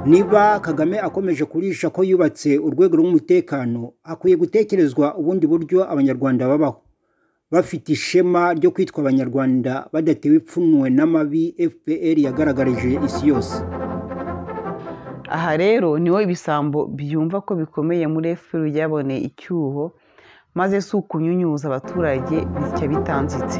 Niba Kagame akomeje kurisha ko yubatse urwego rw'umutekano, akwiye gutekerezwa ubundi buryo abanyarwanda babaho bafite ishema ryo kwitwa abanyarwanda badatewe ipfunwe n'amabi FPR yagaragarije isi yose. Aha rero niho ibisambo byumva ko bikomeye muri FPR byaboneye icyuho, maze si ukunyunyuza abaturage bityo bitanzitse.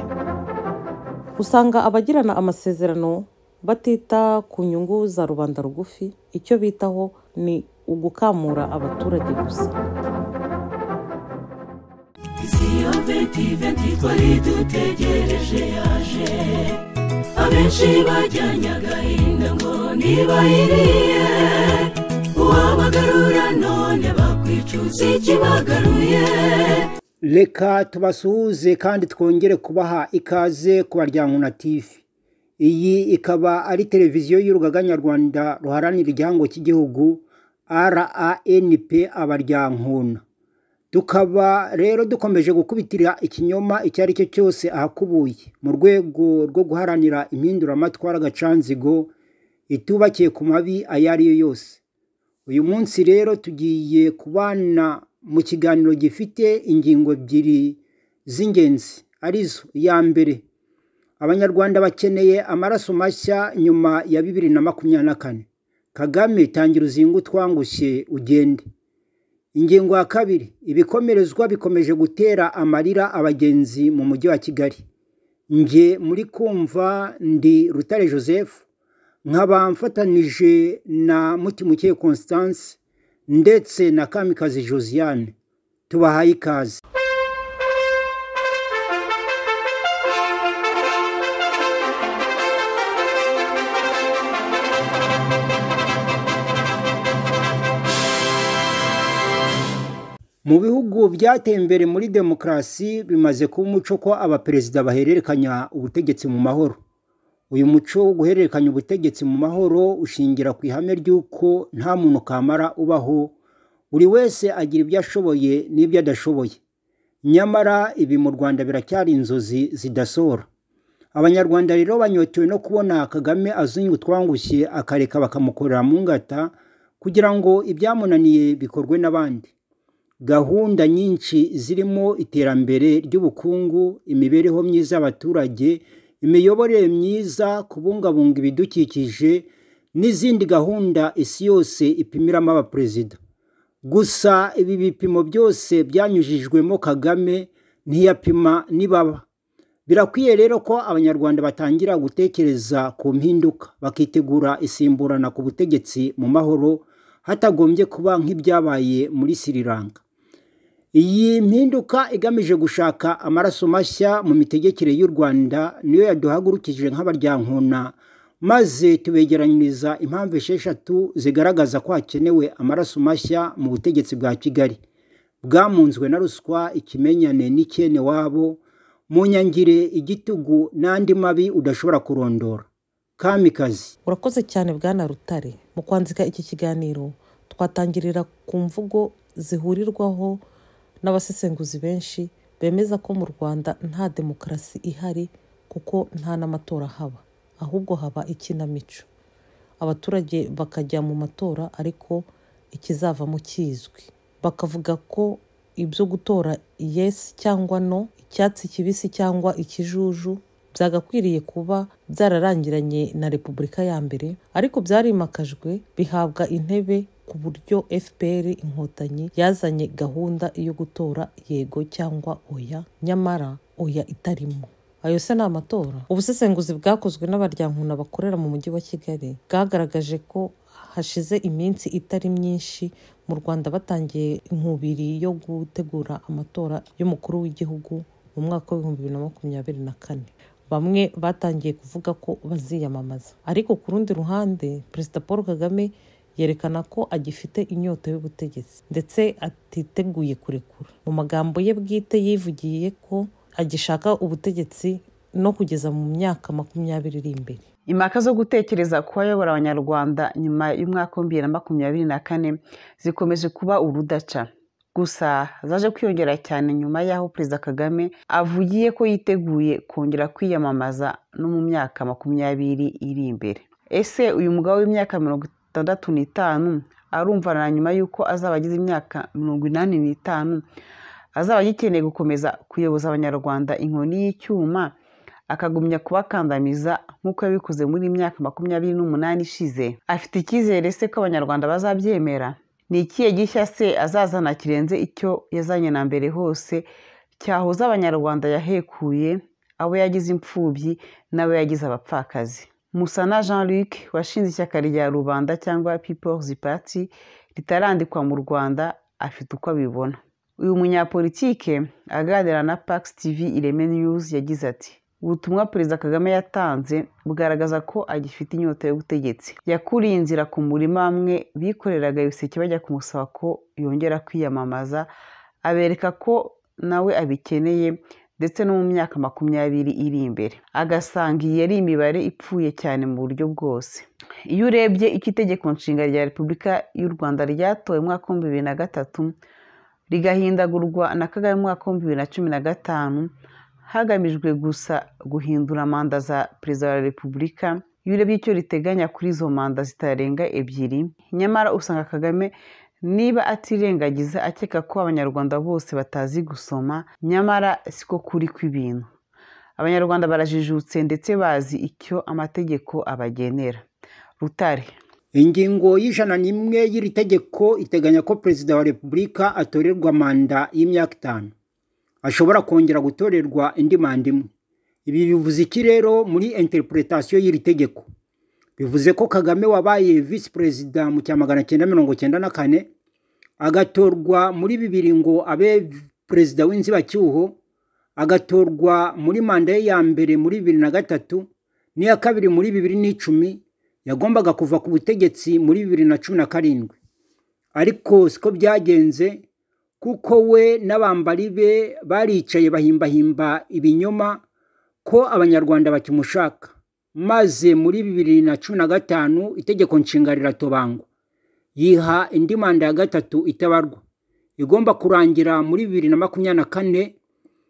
Usanga abagirana amasezerano batita ku nyungu za rubanda rugufi, icyo bitaho ni ugukamura abaturage gusa. Iyo 2020 twari dutegereje yaje, abenshi bajyanye agahinda ngo nibayiriye, uwabagarura none bakwicuza ikibagaruye. Reka tubasuhuze kandi twongere kubaha ikaze ku Baryankuna TV. Iyi ikaba ari televiziyo y'urugaga nyarwanda ruharanira igihango cy'igihugu RANP Abaryankuna. Tukaba rero dukomeje gukubitira ikinyoma icyo ari cyo cyose ahakubuye mu rwego rwo guharanira impinduramatwara gacanzigo itubakiye ku mabi ayo ari yo yose. Uyu munsi rero tugiye kubana mu kiganiro gifite ingingo ebyiri z'ingenzi, arizo: iya mbere, abanyarwanda bakeneye amaraso mashya nyuma ya 2024. Kagame tangira uzinga utwangushye ugende. Ingingo ya kabiri, ibikomerezwa bikomeje gutera amarira abagenzi mu mujyi wa Kigali. Nge muri kumva ndi Rutare Joseph, nkaba mfatanije na Mutimukeye Constance ndetse na Kamikazi Josiane. Tubahaye ikaze. Mu bihugu byateye imbere muri demokarasi bimaze kuba umuco ko abaperezida bahererekanya ubutegetsi mu mahoro. Uyu muco wo guhererekanya ubutegetsi mu mahoro ushingira ku ihame ry'uko nta muntu kamara ubaho, buri wese agira ibyo ashoboye n'ibyo adashoboye. Nyamara ibi mu Rwanda biracyari inzozi zidasohora. Abanyarwanda rero banyotewe no kubona Kagame azinga utwangushye akareka bakamukorera mu ngata kugira ngo ibyamunaniye bikorwe n'abandi. Gahunda nyinshi zirimo iterambere ry'ubukungu, imibereho myiza y'abaturage, imiyoborere myiza, kubungabunga ibidukikije n'izindi gahunda isi yose ipimiramo abaperezida. Gusa ibi bipimo byose byanyujijwemo Kagame ntiyapima nibaba. Birakwiye rero ko abanyarwanda batangira gutekereza ku mpinduka, bakitegura isimburana ku butegetsi mu mahoro hatagombye kuba nk'ibyabaye muri Sri Lanka. Iyi mpinduka igamije gushaka amaraso mashya mu mitegekere y'u Rwanda niyo yaduhagurukije nk'Abaryankuna, maze tubegeranyiriza impamvu 6 zigaragaza ko hakenewe amaraso mashya mu butegetsi bwa Kigali bwamunzwe na ruswa, ikimenyane n'icyene wabo, mu nyangire, igitugu n'andi mabi udashobora kurondora. Kamikazi. Urakoze cyane Bwana Rutare. Mu kwandika iki kiganiro twatangirira ku mvugo zihurirwaho n'abasesenguzi benshi bemeza ko mu Rwanda nta demokarasi ihari kuko nta n'amatora haba, ahubwo haba ikinamico. Abaturage bakajya mu matora ariko ikizavamo kizwi. Bakavuga ko ibyo gutora yes cyangwa no, icyatsi kibisi cyangwa ikijuju byagakwiriye kuba byararangiranye na Repubulika ya mbere, ariko byarimakajwe bihabwa intebe ku buryo FPR inkotanyi yazanye gahunda yo gutora yego cyangwa oya, nyamara oya itarimo. Ayo se ni amatora? Ubusesenguzi bwakozwe n'Abaryankuna bakorera mu mujyi wa Kigali bwagaragaje ko hashize iminsi itari myinshi mu Rwanda batangiye inkubiri yo gutegura amatora y'umukuru w'igihugu mu mwaka wa 2024. Bamwe batangiye kuvuga ko baziyamamaza, ariko ku rundi ruhande Perezida Paul Kagame yerekana ko agifite inyota y'ubutegetsi ndetse atiteguye kurekura. Mu magambo ye bwite yivugiye ko agishaka ubutegetsi no kugeza mu myaka 20 iri imbere. Impaka zo gutekereza ku bayobora abanyarwanda nyuma y'umwaka wa 2024 zikomeje kuba urudaca. Gusa zaje kwiyongera cyane nyuma y'aho Perezida Kagame avugiye ko yiteguye kongera kwiyamamaza no mu myaka 20 iri imbere. Ese uyu mugabo w'imyaka 65 arumvana nyuma y'uko azaba agize imyaka 85 azaba agikeneye gukomeza kuyoboza abanyarwanda inkoni y'icyuma akagumya kubakandamiza nk'uko yabikoze muri imyaka 28 ishize? Afite icyizere se ko abanyarwanda bazabyemera? Ni ikihe gishya se azazana kirenze icyo yazanye na mbere hose cyahoza abanyarwanda yahekuye, abo yagize imfubyi n'abo yagize abapfakazi? Musana Jean-Luc washinze ishyaka rya rubanda cyangwa People's Party ritarandikwa mu Rwanda afite uko abibona. Uyu munyapolitike aganira na Pax TV Ireme News yagize ati: ubutumwa Perezida Kagame yatanze bugaragaza ko agifite inyota y'ubutegetsi. Yakuriye inzira ku murima bamwe bikoreraga ibiseke bajya kumusaba ko yongera kwiyamamaza, abereka ko nawe abikeneye ndetse no mu myaka 20 iri imbere. Agasanga iyi ari imibare ipfuye cyane mu buryo bwose. Iyo urebye iki itegeko nshinga rya Repubulika y'u Rwanda ryatowe mu mwaka wa 2003 rigahindagurwa na Kagame mu mwaka wa 2015 hagamijwe gusa guhindura manda za Perezida wa Repubulika, iyo urebye icyo riteganya kuri izo manda zitarenga 2, nyamara usanga Kagame niba atirengagiza akeka ko abanyarwanda bose batazi gusoma, nyamara siko kuri kw'ibintu. Abanyarwanda barajijutse ndetse bazi icyo amategeko abagenera. Rutare: ingingo y'101 y'iri tegeko iteganya ko Perezida wa Repubulika atorerwa manda y'imyaka 5, ashobora kongera gutorerwa indi manda imwe. Ibi bivuze iki rero muri interpretation y'iri tegeko? Bivuze ko Kagame wabaye vice perezida mu cya 1994 agatorwa muri 2000 ngo abe perezida w'inzibacyuho, agatorwa muri manda ye ya mbere muri 2003 n'iya kabiri muri 2010, yagombaga kuva ku butegetsi muri 2017. Ariko siko byagenze, kuko we n'abambari be baricaye bahimbahimba ibinyoma ko abanyarwanda bakimushaka. Maze muri 2015 itegeko nshinga riratobangwa, yiha indi manda ya gatatu itabarwa, igomba kurangira muri 2024,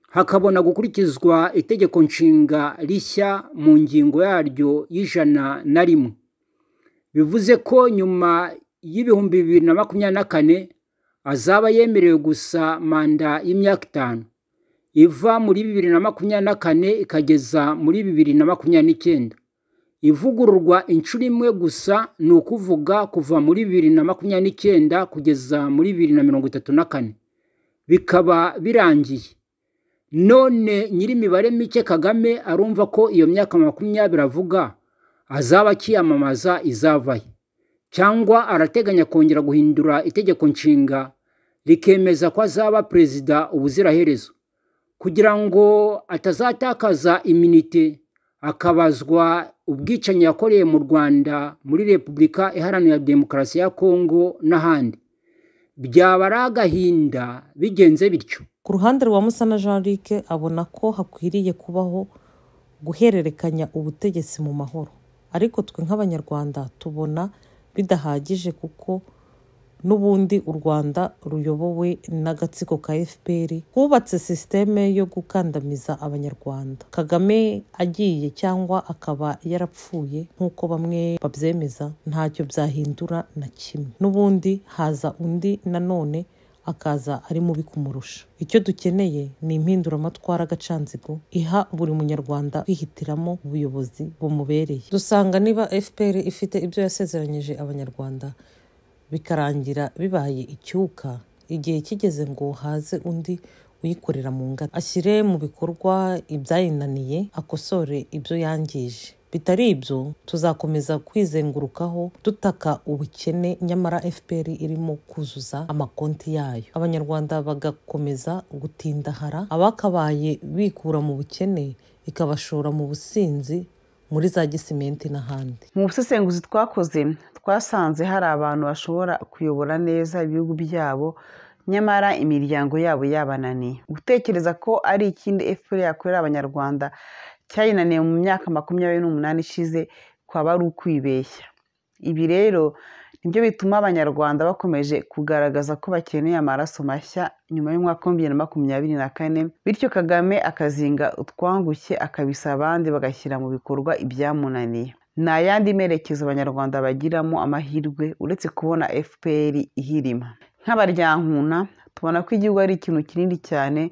hakabona gukurikizwa itegeko nshinga rishya mu ngingo yaryo y'101. Bivuze ko nyuma y'ibihumbi 2024 azaba yemerewe gusa manda y'imyaka 5, iva muri 2024 ikageza muri 2029. Ivugururwa inshuro imwe gusa, ni ukuvuga kuva muri 2029 kugeza muri 2034, bikaba birangiye. None nyiri imibare mike Kagame arumva ko iyo myaka 20 avuga azaba akiyamamaza izavaye, cyangwa arateganya kongera guhindura itegeko nshinga rikemeza ko azaba perezida ubuziraherezo, kugira ngo atazatakaza iminite akabazwa ubwicanyi yakoreye mu Rwanda, muri Repubulika Iharanira Demokarasi ya Kongo n'ahandi. Byaba ari agahinda bigenze bityo. Ku ruhande rwa Musana Jean-Luc abona ko hakwiriye kubaho guhererekanya ubutegetsi mu mahoro, ariko twe nk'abanyarwanda tubona bidahagije, kuko n'ubundi u Rwanda ruyobowe n'agatsiko ka FPR hubatse systeme yo gukandamiza abanyarwanda. Kagame agiye cyangwa akaba yarapfuye nk'uko bamwe babyemeza, ntacyo byahindura na kimwe. N'ubundi haza undi nanone akaza ari mubi kumurusha. Icyo dukeneye ni impinduramatwara gacanzigo iha buri munyarwanda kwihitiramo ubuyobozi bumubereye. Dusanga niba FPR ifite ibyo yasezeranyije abanyarwanda bikarangira bibaye icyuka, igihe kigeze ngo haze undi uyikorera mu ngata, ashyire mu bikorwa ibyayinaniye, akosore ibyo yangije. Bitari ibyo tuzakomeza kwizengurukaho dutaka ubukene, nyamara FPR irimo kuzuza amakonti yayo. Abanyarwanda bagakomeza gutindahara, abakabaye bikura mu bukene ikabashora mu businzi, muri za gisimenti n'ahandi. Mu busesenguzi twakoze twasanze hari abantu bashobora kuyobora neza ibihugu byabo, nyamara imiryango yabo yabananiye. Gutekereza ko ari ikindi FPR yakorera abanyarwanda cyayinaniye mu myaka 28 ishize kwaba ari ukwibeshya. Ibi rero nibyo bituma abanyarwanda bakomeje kugaragaza ko bakeneye amaraso mashya nyuma y'umwaka wa 2024, bityo Kagame akazinga utwangushye akabisa abandi bagashyira mu bikorwa ibyamunaniye. Nta yandi merekezo abanyarwanda bagiramo amahirwe uretse kubona FPR ihirima. Nk'abaryankuna tubona ko igihugu ari ikintu kinini cyane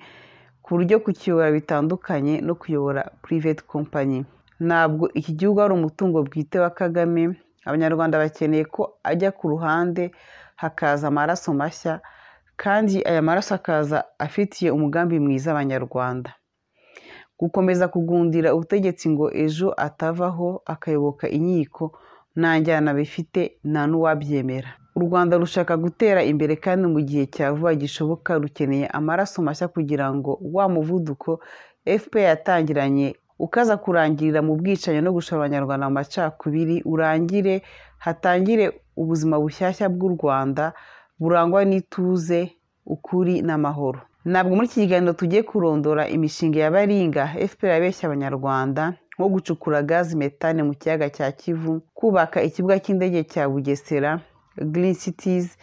ku buryo kukiyobora bitandukanye no kuyobora private company. Ntabwo iki gihugu ari umutungo bwite wa Kagame. Abanyarwanda bakeneye ko ajya ku ruhande hakaza amaraso mashya, kandi aya maraso akaza afitiye umugambi mwiza abanyarwanda. Gukomeza kugundira ubutegetsi ngo ejo atavaho akayoboka inkiko nta njyana bifite, nta n'uwabyemera. U Rwanda rushaka gutera imbere kandi mu gihe cya vuba gishoboka rukeneye amaraso mashya kugira ngo wa muvuduko FPR yatangiranye ukaza kurangirira mu bwicanyi no gushora abanyarwanda mu macakubiri urangire, hatangire ubuzima bushyashya bw'u Rwanda burangwa n'ituze, ukuri n'amahoro. Ntabwo muri iki kiganiro tugiye kurondora imishinga ya baringa FPR yabeshya abanyarwanda, nko gucukura gazi metane mu kiyaga cya Kivu, kubaka ikibuga cy'indege cya Bugesera, Green Cities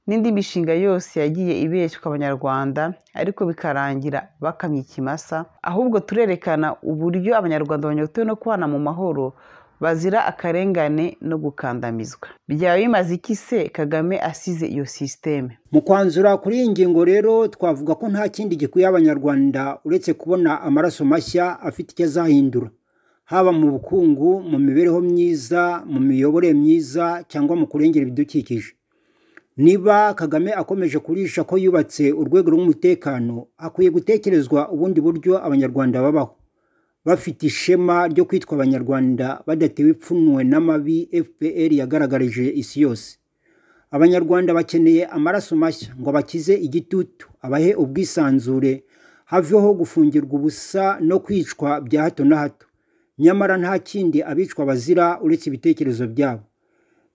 n'indi mishinga yose yagiye ibeshywa abanyarwanda ariko bikarangira bakamye ikimasa. Ahubwo turerekana uburyo abanyarwanda banyotewe no kubana mu mahoro bazira akarengane no gukandamizwa. Byaba bimaze iki se Kagame asize iyo systeme? Mu kwanzura kuri iyi ngingo rero twavuga ko nta kindi gikwiye abanyarwanda uretse kubona amaraso mashya afite icyo azahindura, haba mu bukungu, mu mibereho myiza, mu miyoborere myiza cyangwa mu kurengera ibidukikije. Niba Kagame akomeje kurisha ko yubatse urwego rw'umutekano, akwiye gutekerezwa ubundi buryo abanyarwanda babaho bafite ishema ryo kwitwa abanyarwanda, badatewe ipfunwe n'amabi FPR yagaragarije isi yose. Abanyarwanda bakeneye amaraso mashya ngo bakize igitutu, abahe ubwisanzure, haveho gufungirwa ubusa no kwicwa bya hato na hato. Nyamara nta kindi abicwa bazira uretse ibitekerezo byabo.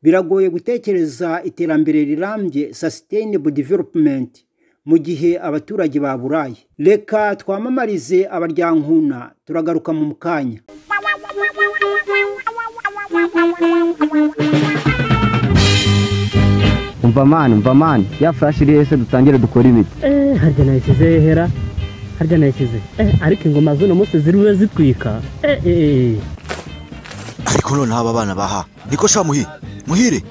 Biragoye gutekereza iterambere rirambye, sustainable development, mu gihe abaturage baburaye. Reka twamamarize abaryankuna, turagaruka mu mukanya. Umva mani, ya flash iri ese dutangire dukora ibiti. Harya nayishyize hera, harya nayishyize. Ariko ingoma z'uno munsi ziriwe zitwika. Ariko none aba bana baha niko sha muhire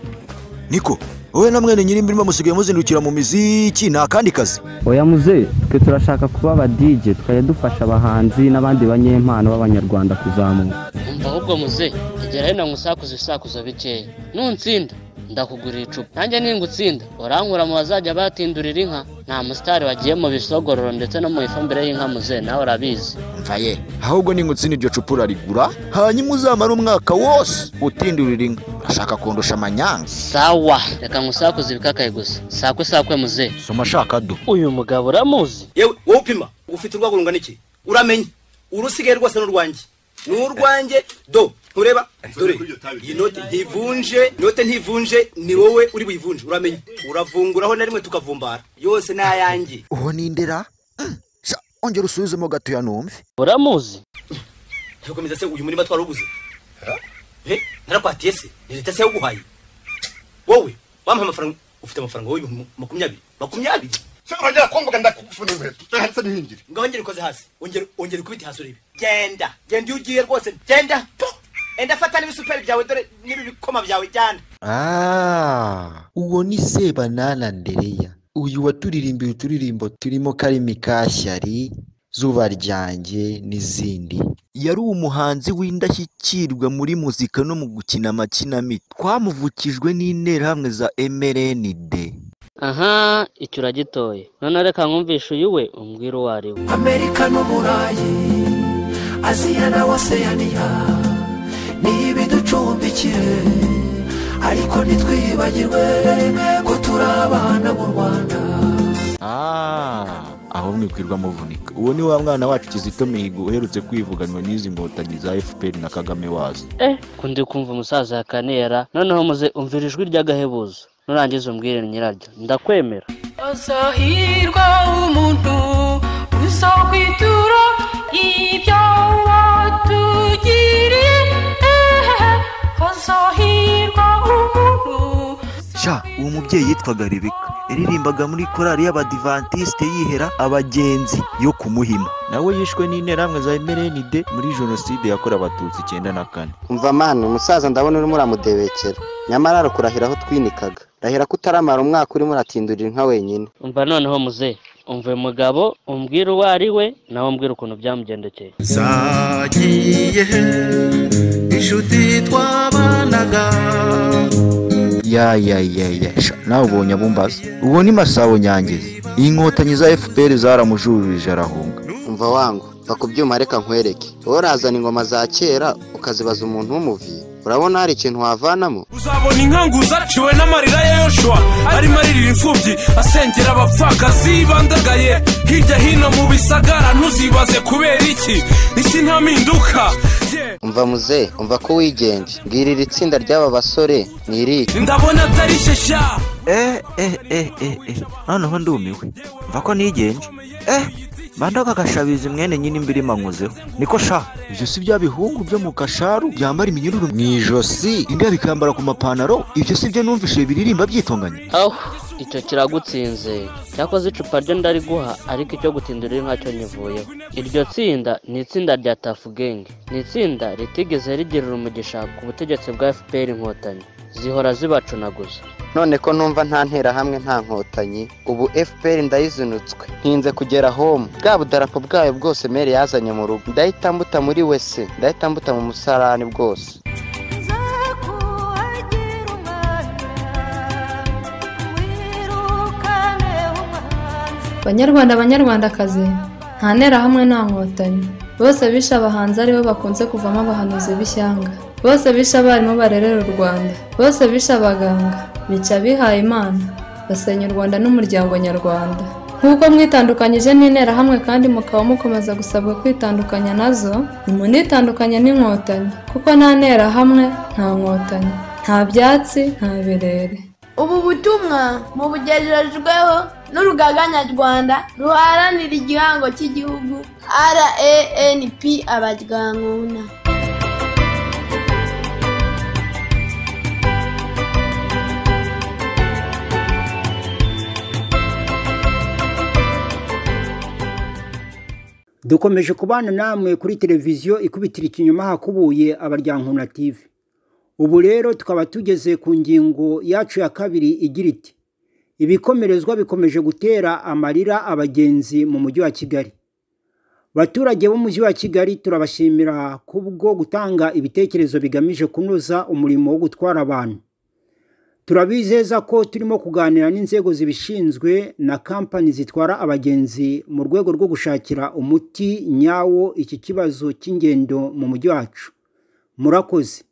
niko wowe na mwene nyiri imbirimo musigaye muzindukira mu miziki nta kandi kazi. Oya muze, twe turashaka kuba aba DJ twaye dufasha abahanzi n'abandi banyempano b'abanyarwanda kuzamuka. Umva ahubwo muze, igera hino ngusakuza bikeya. Nuntsinda ndakugurira icupa. Nanjye ningutsinda orankura mu bazajya batindurira inka. Nta mustari wagiye mu bisogororo ndetse no mu ifumbire y'inka muze, nawe urabizi. Umva ye, ahubwo ningutsinda iryo cupa urarigura, hanyuma uzamara umwaka wose utindurira inka. Ashaka kundusha amanyanga. Sawa, reka ngusakuze ibikakaye gusa. Sakwe muze. Soma shaka do. Uyu mugabo uramuzi? Yewe wowe upima ufite urwego rungana iki? Uramenye urusigaye rwose n'urwanjye. N'urwanjye do ureba dore iyi note ntivunje ni wowe uri buyivunje. Uramenye uravunguraho na rimwe tukavumbara yose nayanjye. Uho nindera sha ongera usubizemo gato ya numve. Uramuzi? Tukomeza se uyu muri batwara uguze. Narakwatiye se leta se uguhaye. Wowe wampa amafaranga, ufite amafaranga wowe 20 Shaka kwambuka ndakufuna inkweto. Cyahise nihingire. Ngongere ikoze hasi. Ongere kubita hasi uribe. Genda ugiye rwose. Genda. Enda fata n'ibisuperi byawe dore nibi bikoma byawe cyane. Uwo ni Sebanana Ndereya. Uyu waturirimbiye uturirimbo turimo Karimi Kashyari, Zuba ryanjye n'izindi. Yari umuhanzi w'indashyikirwa muri muzika no mu gukina amakinamico. Twamuvukijwe n'interahamwe za MRND. Aha, icyo uragitoye. None reka nkumvishe uyu we umbwira uwo ari we. Amerika n'Uburayi, Aziya na Oceania, ni ibiducumbikire, ariko ntitwibagirwe ko turabana mu Rwanda. Aho mwikwirwa muvunika. Uwo ni wa mwana wacu Kizito Mihigo uherutse kwivuganwa n'izi ngotanyi za FPR na Kagame wazo. Kundi kumva umusaza yakanera, noneho muze umvira ijwi ry'agahebuzo. Nurangiza umbwire nyiraryo ndakwemera. Azahirwa umuntu uzakwitura ibyo watu sha uwo mubyeyi yitwaga Rebeka yaririmbaga muri korali y'abadivantisite yihera abagenzi yo ku Muhima. Nawe yishwe n'interahamwe za MRND muri jenoside yakorewe abatutsi 94. umva mani umusaza ndabona urimo uramudebekera, nyamara arakurahira aho twinikaga. Rahira kutaramara umwaka urimo uratindurira inka wenyine. umva noneho muze umva uyu mugabo umbwira uwo ari we nawe umbwira ukuntu byamugendekeye. zagiye inshuti twabanaga Ya nawe ubonye abumbaza. Uwo ni Masabo Nyangezi. Inkotanyi za FPR zaramujurije arahunga. Umva wangu bakubyuma reka nkwereke. Wowe urazana ingoma za kera ukazibaza umuntu w'umuvi. Urabona hari ikintu wavanamo? Uzabona inkanguza ciwe n'amarira ya Yoshua arimo aririra imfubyi asengera abapfakazi bandagaye hirya hino mu bisagara. Ntuzibaze kubera iki isi nta mpinduka. Umva muze umva ko wigenje. Mbwirira itsinda ry'aba basore ni iri. Ndabona atari shesha. Noneho ndumiwe. Mva ko nigenje. Bandaga gashabizi mwene nyine imbirima nkozeho. Niko sha ibyo si bya bihungu byo mu kasharu byambara iminyururu mu ijosi inda bikambara ku mapantaro. Ibyo si byo numvise biririmba byitonganye. Icyo kiragutsinze. Cyakoze icupa ryo ndari guha ariko icyo gutindurira nkacyo nyivuyeho. Iryo tsinda ni itsinda rya Tafu Gang. Ni itsinda ritigeze rigirira umugisha ku butegetsi bwa FPR Inkotanyi. Zihora zibacunaguza. None ko numva nta ntera hamwe nta nkotanyi, ubu FPR ndayizinutswe. Ntinze kugera home. Bwa budarapo bwayo bwose mere yazanye mu rugo. Ndahita mbuta muri wese, ndahita mbuta mu musarani bwose. Banyarwandakazi, nta ntera hamwe nta nkotanyi. Bose bisha abahanzi aribo bakunze kuvamo abahanuzi b'ishyanga. Bose bisha abarimu barerera u Rwanda. Bose bisha abaganga. Bica bihaye Imana. Basenya u Rwanda n'umuryango nyarwanda. Nk'uko mwitandukanyije n'intera hamwe kandi mukaba mukomeza gusabwa kwitandukanya nazo, nimunitandukanye n'inkotanyi. Kuko nta ntera hamwe nta nkotanyi. Nta byatsi nta birere. Ubu butumwa mubugejejweho n'urugaga nyarwanda ruharanira igihango cy'igihugu RANP Abaryankuna. Dukomeje kubana namwe kuri televiziyo ikubitira ikinyoma hakubuye Abaryankuna TV. Ubu rero tukaba tugeze ku ngingo yacu ya kabiri igira iti ibikomerezwa bikomeje gutera amarira abagenzi mu mujyi wa Kigali. Baturage b'umujyi wa Kigali turabashimira kubwo gutanga ibitekerezo bigamije kunoza umurimo wo gutwara abantu. Turabizeza ko turimo kuganira n'inzego zibishinzwe na kampani zitwara abagenzi mu rwego rwo gushakira umuti nyawo iki kibazo cy'ingendo mu mujyi wacu. Murakoze.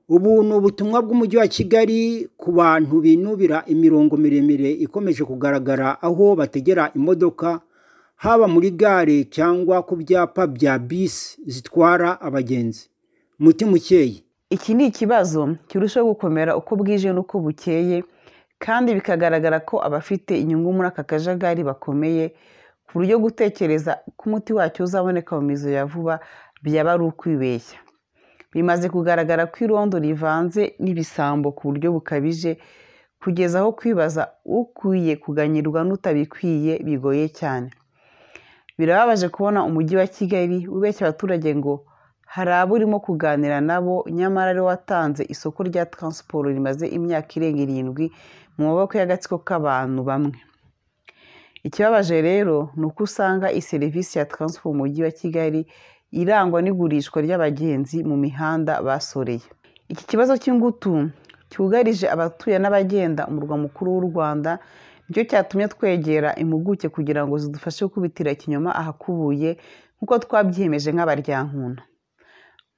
Ubu ni ubutumwa bw'umujyi wa Kigali ku bantu binubira imirongo miremire ikomeje kugaragara aho bategera imodoka, haba muri gare cyangwa ku byapa bya bisi zitwara abagenzi. Mutima ukeye. Iki ni ikibazo kirushaho gukomera uko bwije n'uko bukeye, kandi bikagaragara ko abafite inyungu muri aka kajagari bakomeye ku buryo gutekereza ko umuti wacyo uzaboneka mu mizo ya vuba byaba ari ukwibeshya. Bimaze kugaragara ko irondo rivanze n'ibisambo ku buryo bukabije, kugeza aho kwibaza ukwiye kuganyirwa n'utabikwiye bigoye cyane. Birababaje kubona umujyi wa Kigali ubeshya abaturage ngo hari abo urimo kuganira nabo, nyamara ari watanze isoko rya transport rimaze imyaka irenga 7 mu maboko y'agatsiko k'abantu bamwe. Ikibabaje rero ni uko usanga iserivisi ya transport mu mujyi wa Kigali irangwa n'igurishwa ry'abagenzi mu mihanda basoreye. Iki kibazo cy'ingutu cyugarije abatuye n'abagenda umurwa mukuru w'u Rwanda nicyo cyatumye twegera impuguke kugira ngo zidufashe gukubitira ikinyoma ahakubuye nk'uko twabyiyemeje nk'Abaryankuna.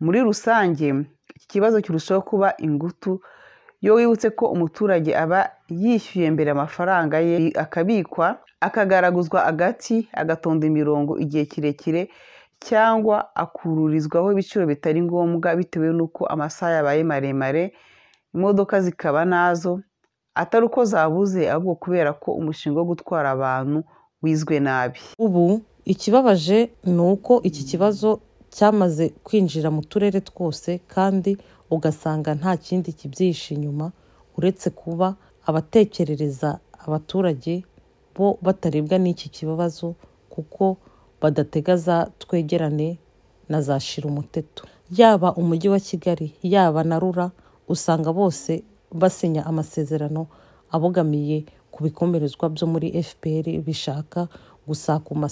Muri rusange iki kibazo kirushaho kuba ingutu iyo wibutse ko umuturage aba yishyuye mbere amafaranga ye akabikwa, akagaraguzwa agati, agatonda imirongo igihe kirekire, cyangwa akururizwaho ibiciro bitari ngombwa bitewe n'uko amasaha yabaye maremare, imodoka zikaba nazo atari uko zabuze ahubwo kubera ko umushinga wo gutwara abantu wizwe nabi. Ubu ikibabaje ni uko iki kibazo cyamaze kwinjira mu turere twose kandi ugasanga nta kindi kibyihishe inyuma uretse kuba abatekerereza abaturage bo bataribwa n'iki kibazo kuko badatega za twegerane na za shira umuteto. Yaba umujyi wa Kigali yaba na Rura usanga bose basinya amasezerano abogamiye ku bikomerezwa byo muri FPR bishaka gusakuma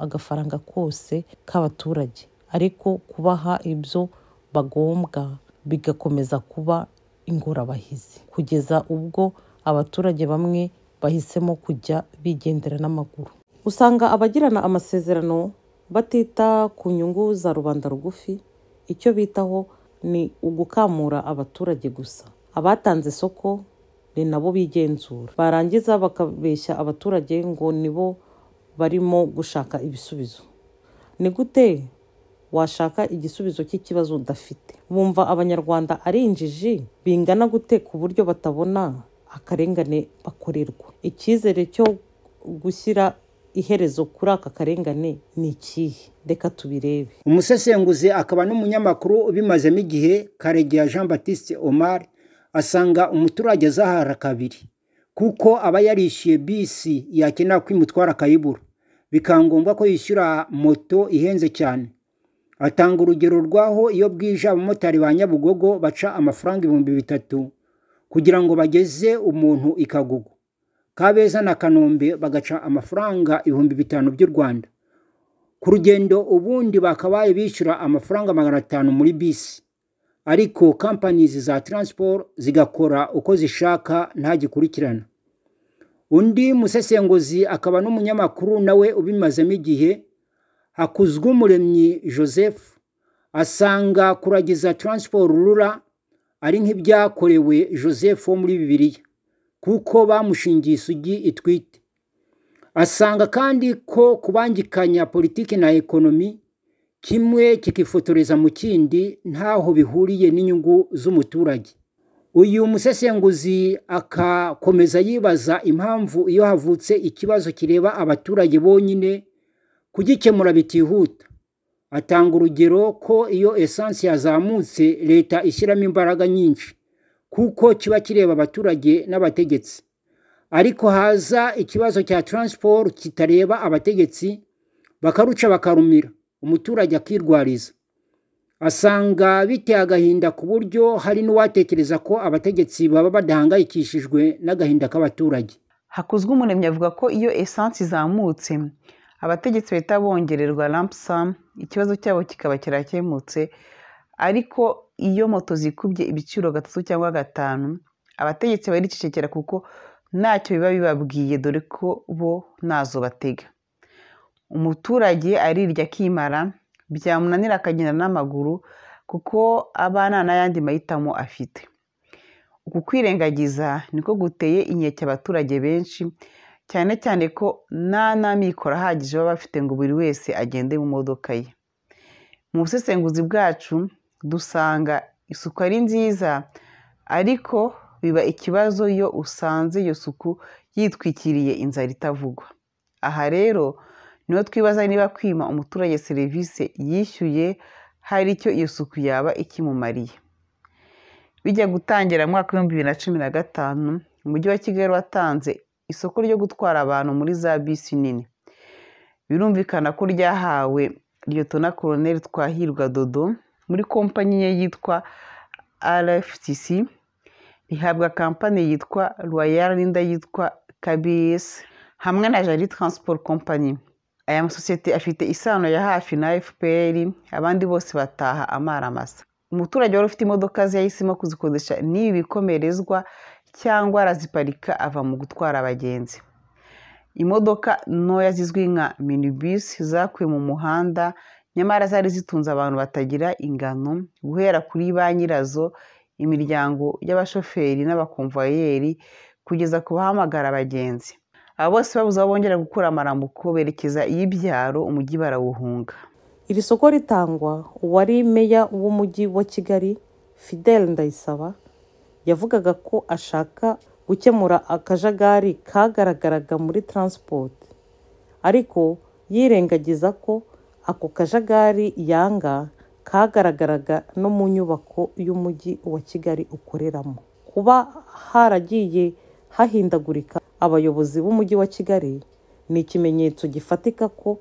agafaranga kose k'abaturage, ariko kubaha ibyo bagombwa bigakomeza kuba ingorabahizi kugeza ubwo abaturage bamwe bahisemo kujya bigendera n'amaguru. Usanga abagirana amasezerano batita ku nyungu za rubanda rugufi, icyo bitaho ni ugukamura abaturage gusa. Abatanze soko ni nabo bigenzura, barangiza bakabeshya abaturage ngo nibo barimo gushaka ibisubizo. Ni gute washaka igisubizo cy'ikibazo udafite? Bumva abanyarwanda ari injiji bingana gute ku buryo batabona akarengane bakorerwa? Icyizere cyo gushyira iherezo kuri aka karengane ni ikihe? Reka tubirebe. Umusesenguzi akaba n'umunyamakuru ubimazemo igihe, Karegeya Jean Baptiste Omar, asanga umuturage azahara kabiri kuko aba yarishyuye bisi yakenera kwimutwara akayibura, bikangombwa ko yishyura moto ihenze cyane. Atanga urugero rwaho iyo bwije abamotari ba Nyabugogo baca amafaranga 3,000 kugira ngo bageze umuntu ikagugu. Kabeza na Kanombe bagaca amafaranga 5,000 by'u Rwanda. Ku rugendo ubundi bakabaye bishyura amafaranga 500 muri bisi, ariko companies za transport zigakora uko zishaka nta gikurikirana. Undi musesenguzi akaba n'umunyamakuru nawe ubimazemo igihe, Hakuzwumuremyi Joseph, asanga kuragiza transport Rura ari nk'ibyakorewe Joseph wo muri Bibiliya kuko bamushingiye isugi itwite. Asanga kandi ko kubangikanya politiki na ekonomi kimwe kikifotoreza mu kindi ntaho bihuriye n'inyungu z'umuturage. Uyu musesenguzi akakomeza yibaza impamvu iyo havutse ikibazo kireba abaturage bonyine kugikemura bitihuta. Atanga urugero ko iyo essence yazamutse leta ishyiramo imbaraga nyinshi kuko kiba kireba abaturage n'abategetsi, ariko haza ikibazo cya transport kitareba abategetsi bakaruca bakarumira, umuturage akirwariza. Asanga biteye agahinda ku buryo hari n'uwatekereza ko abategetsi baba badahangayikishijwe n'agahinda k'abaturage. Hakuzwumuremyi avuga ko iyo essence izamutse abategetsi bahita bongererwa lump sum, ikibazo cyabo kikaba kirakemutse, ariko iyo moto zikubye ibiciro 3 cyangwa 5 abategetsi baricecekera kuko ntacyo biba bibabwiye, dore ko bo nazo batega. Umuturage arirya akimara, byamunanira akagenda n'amaguru kuko abana n'ayandi mahitamo afite. Uku kwirengagiza niko guteye inkeke abaturage benshi, cyane cyane ko nta mikoro ahagije baba bafite ngo buri wese agende mu modoka ye. Mu busesenguzi bwacu dusanga isuku ari nziza, ariko biba ikibazo iyo usanze iyo suku yitwikiriye inzara itavugwa. Aha rero niho twibaza niba kwima umuturage serivisi yishyuye hari icyo iyo suku yaba ikimumariye. Bijya gutangira mu mwaka wa 2015 umujyi wa Kigali watanze isoko ryo gutwara abantu muri za bisi nini. Birumvikana ko ryahawe Lieutenant Colonel Twahirwa Dodo muri kompanyi ye yitwa RFTC, rihabwa kampani yitwa Royal n'inda yitwa KBS hamwe na Jali Transport Company. Aya masosiyete afite isano ya hafi na FPR, abandi bose bataha amaramasa. Umuturage wari ufite imodoka ze yahisemo kuzikodesha n'ibi bikomerezwa cyangwa araziparika ava mu gutwara abagenzi. Imodoka ntoya zizwi nka minibus zakuwe mu muhanda, nyamara zari zitunze abantu batagira ingano, guhera kuri ba nyirazo, imiryango y'abashoferi n'abakonvoyeri kugeza ku bahamagara abagenzi. Abo bose babuze aho bongera gukura amarambuko berekeza iy'ibyaro, umujyi barawuhunga. Iri soko ritangwa uwari meya w'umujyi wa Kigali Fidel Ndayisaba yavugaga ko ashaka gukemura akajagari kagaragaraga muri transport, ariko yirengagiza ko ako kajagari yanga kagaragaraga no mu nyubako y'umujyi wa Kigali ukoreramo. Kuba haragiye hahindagurika abayobozi b'umujyi wa Kigali ni ikimenyetso gifatika ko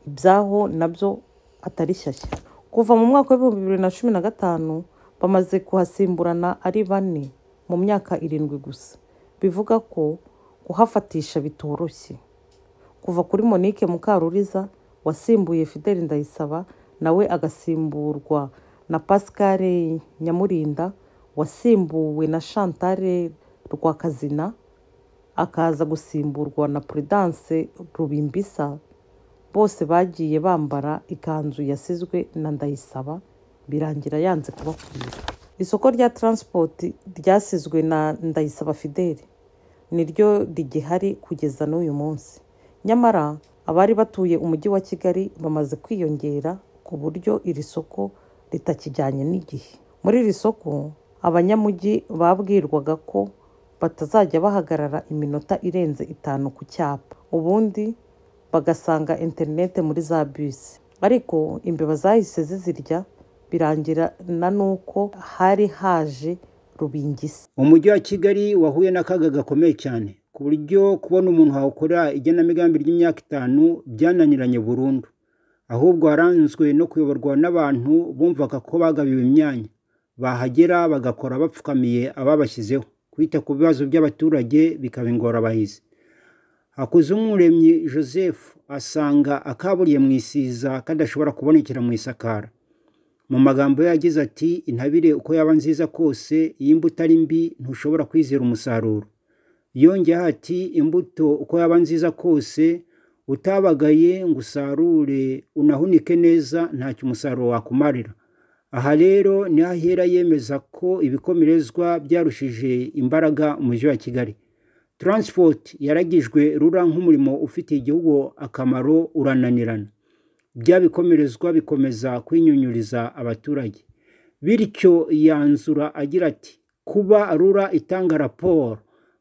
ibyaho nabyo atari shyashya. Kuva mu mwaka wa 2015 bamaze kuhasimburana ari 4 mu myaka 7 gusa, bivuga ko kuhafatisha bitoroshye. Kuva kuri Monique Mukaruriza wasimbuye Fidèle Ndayisaba, nawe agasimburwa na Pascal Nyamurinda wasimbuwe na Chantal Rwakazina, akaza gusimburwa na Prudence Rubimbisa, bose bagiye bambara ikanzu yasizwe na Ndayisaba birangira yanze kubakwira. Isoko rya transport ryasizwe na Ndayisaba Fidèle niryo rigihari kugeza n'uyu munsi. Nyamara abari batuye umujyi wa Kigali bamaze kwiyongera ku buryo iri soko ritakijyanye n'igihe. Muri iri soko abanyamujyi babwirwaga ko batazajya bahagarara iminota irenze 5 ku cyapa, ubundi bagasanga internet muri za bus. Ariko imbeba zahise zizirya birangira na nuko hari haje Rubingisi. Umujyi wa Kigali wahuye n'akaga gakomeye cyane ku buryo kubona umuntu hawukora igenamigambi ry'imyaka 5 byananiranye burundu, ahubwo haranzwe no kuyoborwa n'abantu bumvaga ko bagabiwe imyanya, bahagera bagakora bapfukamiye ababashyizeho. Kwita ku bibazo by'abaturage bikaba ingorabahizi. Hakuzumuremyi Joseph asanga akaburiye mu isiza kadashobora kubonekera mu isakara. Mu magambo yagize ati, intabire uko yaba nziza kose iyo imbuto ari mbi ntushobora kwizera umusaruro. Yongeyeho ati, imbuto uko yaba nziza kose utabagaye ngo usarure unahunike neza ntacyo umusaruro wakumarira. Aha rero ni ahera yemeza ko ibikomerezwa byarushije imbaraga umujyi wa Kigali. Transport yaragijwe rura nk'umurimo ufitiye igihugu akamaro urananirana. Bya bikomerezwa bikomeza kwinyunyuriza abaturage. Bityo yanzura agira ati, kuba rura itanga raporo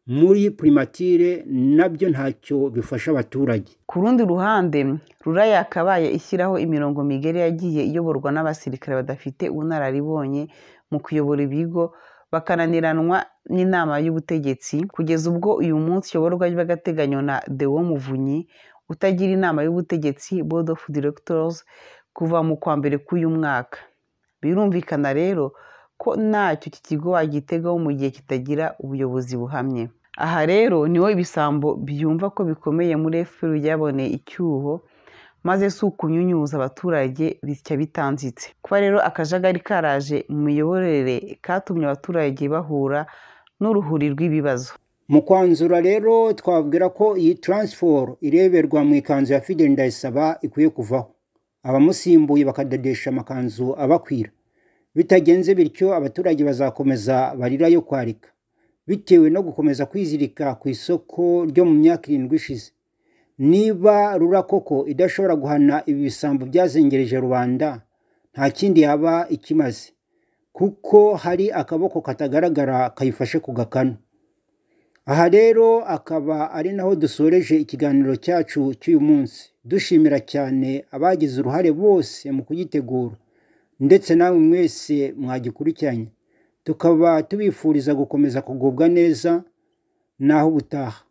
muri primatire nabyo ntacyo bifasha abaturage. Ku rundi ruhande, rura yakabaye ishyiraho imirongo migari yagiye iyoborwa n'abasirikare badafite ubunararibonye mu kuyobora ibigo, bakananiranwa n'inama y'ubutegetsi, kugeza ubwo uyu munsi yoborwa by'agateganyo na Deo Muvunyi utagira inama y'ubutegetsi Board of Directors kuva mu kwa mbere k'uyu mwaka. Birumvikana rero ko ntacyo iki kigo wagitegaho mu gihe kitagira ubuyobozi buhamye. Aha rero niho ibisambo byumva ko bikomeye muri FPR byaboneye icyuho, maze si ukunyunyuza abaturage bitya bitanzitse. Kuba rero akajagari karaje mu miyoborere katumye abaturage bahura n'uruhuri rw'ibibazo. Mu kwanzura rero twabwira ko iyi transfer ireberwa mu ikanzu ya Fidèle Ndayisaba ikwiye kuvaho, abamusimbuye bakadadesha amakanzu abakwira. Bitagenze bityo abaturage bazakomeza barira yo kwarika, bitewe no gukomeza kwizirika ku isoko ryo mu myaka 7 ishize. Niba rura koko idashobora guhana ibi bisambo byazengereje rubanda, nta kindi yaba ikimaze, kuko hari akaboko katagaragara kayifashe ku gakanu. Aha rero akaba ari naho dusoreje ikiganiro cyacu cy'uyu munsi, dushimira cyane abagize uruhare bose mu kugitegura, ndetse nawe mwese mwagikurikiranye. Tukaba tubifuriza gukomeza kugubwa neza naho ubutaha.